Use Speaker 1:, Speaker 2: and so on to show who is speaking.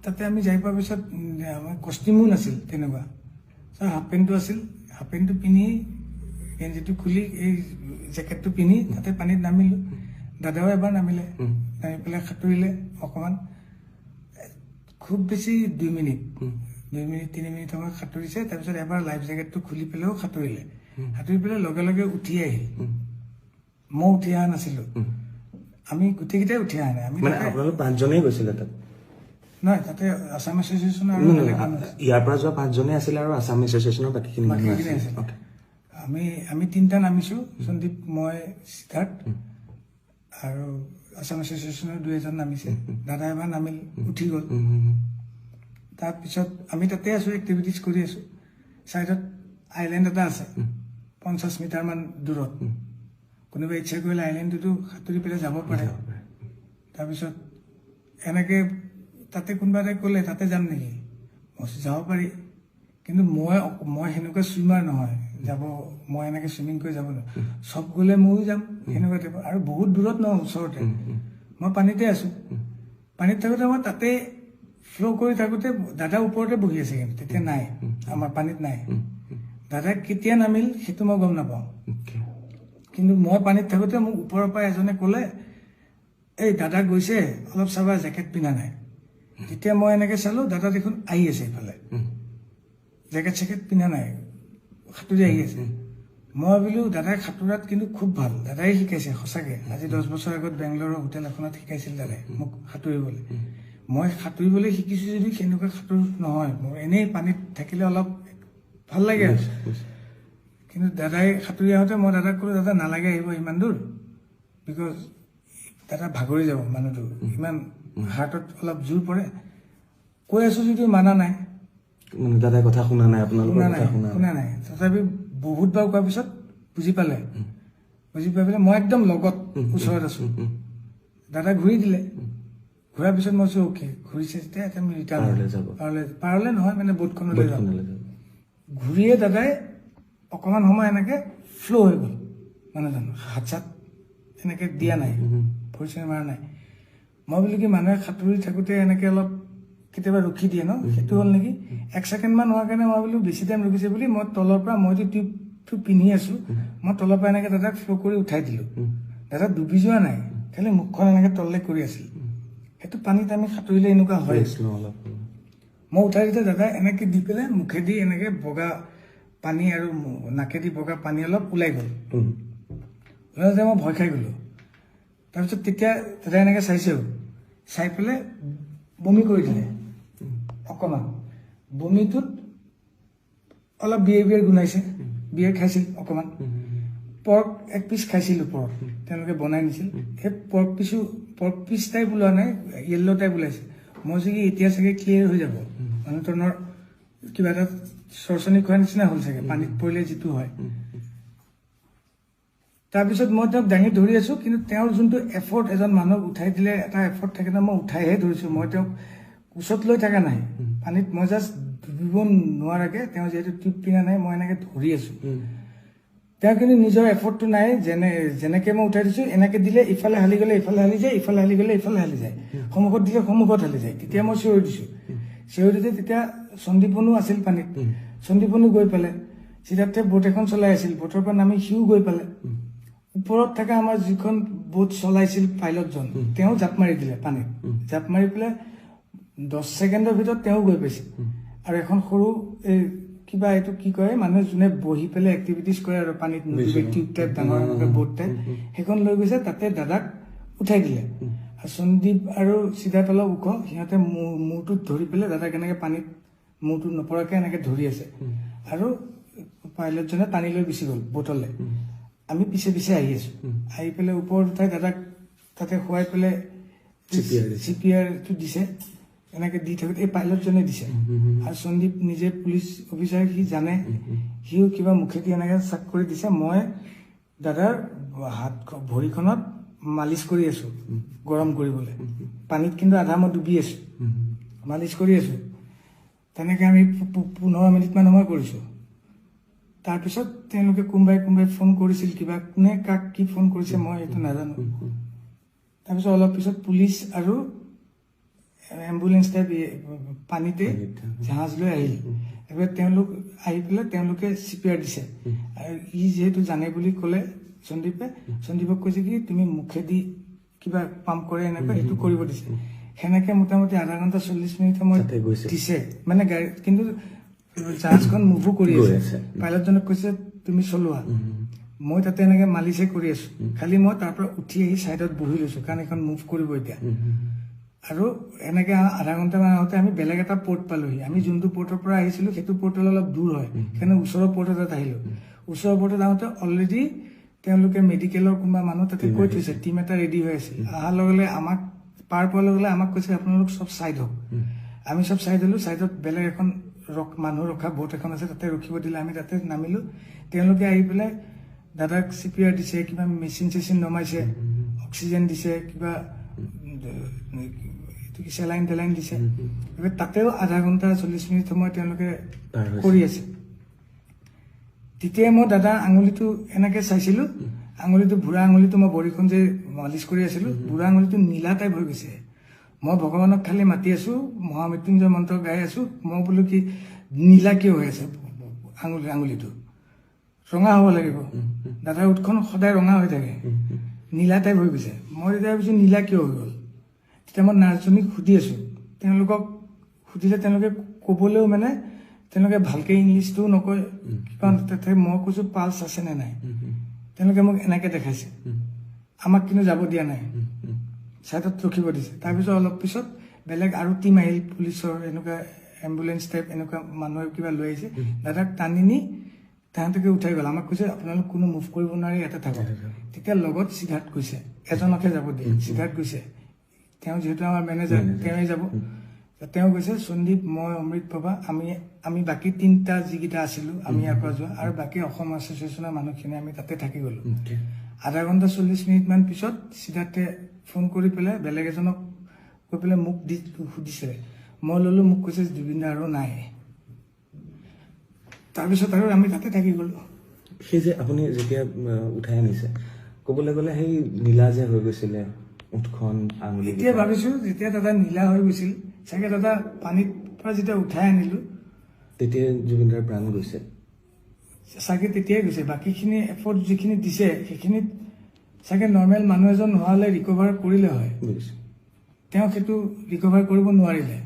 Speaker 1: তাতে আমি যাই পোৱাৰ পিছত আমাৰ কষ্টিউমো নাছিল তেনেকুৱা হাফ পেণ্টটো আছিল হাফ পেণ্টটো পিন্ধি গেঞ্জিটো খুলি এই জেকেটটো পিন্ধি তাতে পানীত নামিলোঁ দাদাও এবাৰ নামিলে নামি পেলাই সাঁতুৰিলে অকণমান খুব বেছি 2 মিনিট 3 মিনিট সময় সাঁতুৰিছে তাৰপিছত এবাৰ লাইফ জেকেটটো খুলি পেলাইও সাঁতুৰিলে সাঁতুৰি পেলাই লগে লগে উঠি আহিল মই উঠি অহা নাছিলোঁ আমি গোটেইকেইটাই উঠি অহা নাই আমি
Speaker 2: আপোনালোক 5 জনেই গৈছিলে তাত
Speaker 1: নহয় তাতে আছাম এছ'চিয়েশ্যনৰ
Speaker 2: ইয়াৰ পৰা যোৱা 5 জনেই আছিলে আৰু আছাম এছ'চিয়েশ্যনৰ বাকীখিনি
Speaker 1: আমি 3টা নামিছোঁ সন্দীপ মই সিদ্ধাৰ্থ আৰু আছাম এছ'চিয়েশ্যনৰ 2 নামিছে দাদা এবাৰ নামিল উঠি গ'ল তাৰপিছত আমি তাতে আছোঁ এক্টিভিটিজ কৰি আছোঁ ছাইডত আইলেণ্ড এটা আছে 50 মিটাৰমান দূৰত কোনোবাই ইচ্ছা কৰিলে আইলেণ্ডটোতো সাঁতুৰি পেলাই যাব পাৰে তাৰপিছত এনেকৈ তাতে কোনোবা এটাই ক'লে তাতে যাম নেকি মই যাব পাৰি কিন্তু মই সেনেকুৱা ছুইমাৰ নহয় যাব মই এনেকৈ ছুইমিং কৰি যাব নোৱাৰোঁ চব গ'লে ময়ো যাম সেনেকুৱা টাইপৰ আৰু বহুত দূৰত নহয় ওচৰতে মই পানীতে আছোঁ পানীত থাকোঁতে মই তাতে ফ্ল' কৰি থাকোঁতে দাদা ওপৰতে বহি আছে কিন্তু তেতিয়া নাই আমাৰ পানীত নাই দাদা কেতিয়া নামিল সেইটো মই গম নাপাওঁ কিন্তু মই পানীত থাকোঁতে মোক ওপৰৰ পৰা এজনে ক'লে এই দাদা গৈছে অলপ চাবা জেকেট পিন্ধা নাই তেতিয়া মই এনেকৈ চালোঁ দাদা দেখোন আহি আছে এইফালে জেকেট চেকেট পিন্ধা নাই সাঁতুৰি আহি আছে মই ভাবিলোঁ দাদাই সাঁতোৰাত কিন্তু খুব ভাল দাদাই শিকাইছে সঁচাকৈ আজি 10 বছৰ আগত বেংগলোৰৰ হোটেল এখনত শিকাইছিল দাদাই মোক সাঁতুৰিবলৈ মই সাঁতুৰিবলৈ শিকিছোঁ যদি সেনেকুৱা সাঁতোৰ নহয় মোৰ এনেই পানীত থাকিলে অলপ ভাল লাগে আৰু কিন্তু দাদাই সাঁতুৰি আহোঁতে মই দাদাক ক'লোঁ দাদা নালাগে আহিব ইমান দূৰ বিকজ দাদা ভাগৰি যাব মানুহটো ইমান হাৰ্টত অলপ জোৰ পৰে কৈ আছোঁ যদিও মানা নাই
Speaker 2: দাদাই কথা শুনা নাই আপোনালোকৰ কথা
Speaker 1: শুনা নাই তথাপি বহুতবাৰ কোৱাৰ পিছত বুজি পালে বুজি পাই পেলাই মই একদম লগত ওচৰত আছোঁ দাদা ঘূৰি দিলে ঘূৰাৰ পিছত মই কৈছোঁ অ'কে ঘূৰিছে যেতিয়া এতিয়া আমি ৰিটাৰ্ণ পাৰলে নহয় মানে বোটখনলৈ যাম ঘূৰিয়ে দাদাই অকণমান সময় এনেকৈ ফ্ল' হৈ গ'ল মানুহজন হাত চাত এনেকৈ দিয়া নাই ভৰি মাৰা নাই মই বোলো কি মানুহে সাঁতুৰি থাকোঁতে এনেকৈ অলপ কেতিয়াবা ৰখি দিয়ে ন সেইটো হ'ল নেকি 1 ছেকেণ্ডমান হোৱাৰ কাৰণে মই বোলো বেছি টাইম ৰখিছে বুলি মই তলৰ পৰা মইতো টিউবটো পিন্ধি আছোঁ মই তলৰ পৰা এনেকৈ দাদাক ফ্ল' কৰি উঠাই দিলোঁ দাদা ডুবি যোৱা নাই খালি মুখখন এনেকৈ তললৈ কৰি আছিল সেইটো পানীত আমি সাঁতুৰিলে এনেকুৱা হয় মই উঠাই দিওঁতে দাদা এনেকৈ দি পেলাই মুখেদি এনেকৈ বগা পানী আৰু নাকেদি বগা পানী অলপ ওলাই গ'ল ওলাওঁতে মই ভয় খাই গ'লোঁ তাৰপিছত তেতিয়া দাদাই এনেকৈ চাইছেও চাই পেলাই বমি কৰি দিলে অকণমান বমিটোত অলপ বিয়েৰ গোন্ধাইছে বিয়েৰ খাইছিল অকণমান পৰ্ক 1 পিচ খাইছিল ওপৰত তেওঁলোকে বনাই নিছিল সেই পৰ্ক পিচ টাইপ ওলোৱা নাই য়েল্ল' টাইপ ওলাইছে মই চাগে এতিয়া চাগে ক্লিয়াৰ হৈ যাব মানুহজনৰ কিবা এটা চৰচনি খোৱাৰ নিচিনা হ'ল চাগে পানীত পৰিলে যিটো হয় তাৰপিছত মই তেওঁক দাঙি ধৰি আছোঁ কিন্তু তেওঁৰ যোনটো এফৰ্ট এজন মানুহক উঠাই দিলে এটা এফৰ্ট থাকে ন মই উঠাইহে ধৰিছোঁ মই তেওঁক ওচৰত লৈ থকা নাই পানীত মই জাষ্ট ডুবিব নোৱাৰাকৈ তেওঁ যিহেতু টিউব পিন্ধা নাই মই এনেকৈ ধৰি আছোঁ তেওঁ কিন্তু নিজৰ এফৰ্টটো নাই যেনেকৈ মই উঠাই দিছোঁ এনেকৈ দিলে ইফালে হালি গ'লে ইফালে হালি যায় ইফালে হালি গ'লে ইফালে হালি যায় সন্মুখত দিলে সন্মুখত হালি যায় তেতিয়া মই চিঞৰি দিছোঁ চিঞৰি দিওঁতে তেতিয়া সন্দীপনো আছিল পানীত সন্দীপনো গৈ পালে সিদ্ধাৰ্থে বোট এখন চলাই আছিল বোটৰ পৰা নামি সিও গৈ পালে ওপৰত থকা আমাৰ যিখন বোট চলাইছিল পাইলটজন তেওঁ জাপ মাৰি দিলে পানীত জাপ মাৰি পেলাই 10 ছেকেণ্ডৰ ভিতৰত তেওঁ গৈ পাইছে আৰু এখন সৰু এই কিবা এইটো কি কয় মানুহে যোনে বহি পেলাই এক্টিভিটিজ কৰে আৰু পানীত টিউব টাইপ ডাঙৰ বোট টাইপ সেইখন লৈ গৈছে তাতে দাদাক উঠাই দিলে আৰু সন্দীপ আৰু সিদ্ধাৰ্থ অলপ ওখ সিহঁতে মূৰটোত ধৰি পেলাই দাদাক এনেকৈ পানীত মূৰটো নপৰাকৈ এনেকৈ ধৰি আছে আৰু পাইলটজনে টানি লৈ গুচি গ'ল বোটলৈ আমি পিছে পিছে আহি আছোঁ আহি পেলাই ওপৰত উঠাই দাদাক তাতে শুৱাই পেলাই CPRটো দিছে এনেকৈ দি থাকোঁতে এই পাইলটজনে দিছে আৰু সন্দীপ নিজে পুলিচ অফিচাৰ সি জানে সিও কিবা মুখেদি এনেকৈ চাক কৰি দিছে মই দাদাৰ হাত ভৰিখনত মালিচ কৰি আছোঁ গৰম কৰিবলৈ পানীত কিন্তু আধা মই ডুবি আছোঁ মালিচ কৰি আছোঁ তেনেকৈ আমি 15 মিনিটমান সময় কৰিছোঁ তাৰপিছত তেওঁলোকে কোনোবাই ফোন কৰিছিল কিবা কোনে কাক কি ফোন কৰিছে মই এইটো নাজানো তাৰপিছত অলপ পিছত পুলিচ আৰু এম্বুলেন্স টাইপ পানীতে জাহাজ লৈ আহিল এবাৰ তেওঁলোক আহি পেলাই তেওঁলোকে CPR দিছে আৰু ই যেহেতু জানে বুলি ক'লে সন্দীপক কৈছে কি তুমি মুখেদি কিবা পাম্প কৰে এনেকুৱা এইটো কৰিব দিছে সেনেকে মোটামুটি আধা ঘণ্টা 40 মিনিট সময় দিছে মানে গাড়ী কিন্তু জাহাজখন মুভো কৰি আছে পাইলটজনক কৈছে তুমি চলোৱা মই তাতে এনেকে মালিচে কৰি আছো খালি মই তাৰ পৰা উঠি আহি সাইডত বহি লৈছো কাৰণ এখন মুভ কৰিব এতিয়া আৰু এনেকে আধা ঘণ্টা মান আগতে আমি বেলেগ এটা পোৰ্ট পালোহি আমি যোনটো পোৰ্টৰ পৰা আহিছিলো সেইটো পোৰ্টলৈ অলপ দূৰ হয় সেইকাৰণে ওচৰৰ পোৰ্ট এটাত আহিলো ওচৰৰ পোৰ্টত আহোঁতে অলৰেডি তেওঁলোকে মেডিকেলৰ কোনোবা মানুহ তাতে কৈ থৈছে টিম এটা ৰেডি হৈ আছে অহাৰ লগে লগে আমাক পাৰ পোৱাৰ লগে লগে আমাক কৈছে আপোনালোক চব চাইড হওক আমি চব চাইড হলো চাইডত বেলেগ এখন মানুহ ৰখা বোট এখন আছে তাতে ৰখিব দিলে আমি তাতে নামিলো তেওঁলোকে আহি পেলাই দাদাক CPR দিছে কিবা মেচিন চেচিন নমাইছে অক্সিজেন দিছে কিবা চেলাইন টেলাইন দিছে তাতেও আধা ঘণ্টা 40 মিনিট সময় তেওঁলোকে কৰি আছে তেতিয়া মই দাদা আঙুলিটো এনেকে চাইছিলো আঙুলিটো বুঢ়া আঙুলিটো মই বৰিখন যে মালিচ কৰি আছিলো বুঢ়া আঙুলিটো নীলা টাইপ হৈ গৈছে মই ভগৱানক খালি মাতি আছো মহামৃত্যুঞ্জয় মন্ত্ৰ গাই আছো মই বোলো কি নীলা কিয় হৈ আছে আঙুলিটো ৰঙা হ'ব লাগিব দাদাৰ উঠখন সদায় ৰঙা হৈ থাকে নীলা টাইপ হৈ গৈছে মই তেতিয়া ভাবিছো নীলা কিয় হৈ গ'ল তেতিয়া মই নাৰ্ছজনীক সুধি আছো তেওঁলোকক সুধিলে তেওঁলোকে ক'বলৈও মানে তেওঁলোকে ভালকে ইংলিছটো নকয় কাৰণ তাতে মই কৈছো পালছ আছে নে নাই তেওঁলোকে মোক এনেকে দেখাইছে আমাক কিন্তু যাব দিয়া নাই সাইডত ৰখিব দিছে তাৰপিছত অলপ পিছত বেলেগ আৰু টিম আহিল পুলিচৰ এনেকুৱা এম্বুলেন্স টাইপ এনেকুৱা মানুহ কিবা লৈ আহিছে দাদাক টানি নি তাহাঁতকে উঠাই গ'ল আমাক কৈছে আপোনালোক কোনো মুভ কৰিব নোৱাৰি ইয়াতে থাকক তেতিয়া লগত সিদ্ধাৰ্থ কৈছে এজনকে যাব দিয়ে সিদ্ধাৰ্থ কৈছে তেওঁ যেহেতু আমাৰ মেনেজাৰ তেওঁই যাব তেওঁ কৈছে সন্দীপ মই অমৃত বাবা আমি বাকি তিনিটা যিকেইটা আছিলো আমি ইয়াৰ পৰা যোৱা আৰু বাকি অসম এছ'চিয়েশ্যনৰ মানুহখিনি আমি তাতে থাকি গ'লো আধা ঘণ্টা 40 মিনিট মান পিছত সিদ্ধাৰ্থে ফোন কৰি পেলাই বেলেগ এজনক কৈ পেলাই মোক সুধিছে মই ল'লো মোক কৈছে জুবিন দা আৰু নাই তাৰপিছত আৰু আমি তাতে থাকি গ'লো
Speaker 2: সেই যে আপুনি যেতিয়া উঠাই আনিছে ক'বলৈ গ'লে সেই নীলা যে হৈ গৈছিলে উঠখন আঙুলি
Speaker 1: এতিয়া ভাবিছো যেতিয়া দাদা নীলা হৈ গৈছিল চাগে দাদা পানীৰ পৰা যেতিয়া উঠাই আনিলো
Speaker 2: তেতিয়া জুবিনদাৰ প্ৰাণ গৈছে
Speaker 1: চাগে তেতিয়াই গৈছে বাকীখিনি এফৰ্ট যিখিনি দিছে সেইখিনিত চাগে নৰ্মেল মানুহ এজন নোহোৱালে ৰিকভাৰ কৰিলে হয় তেওঁ সেইটো ৰিকভাৰ কৰিব নোৱাৰিলে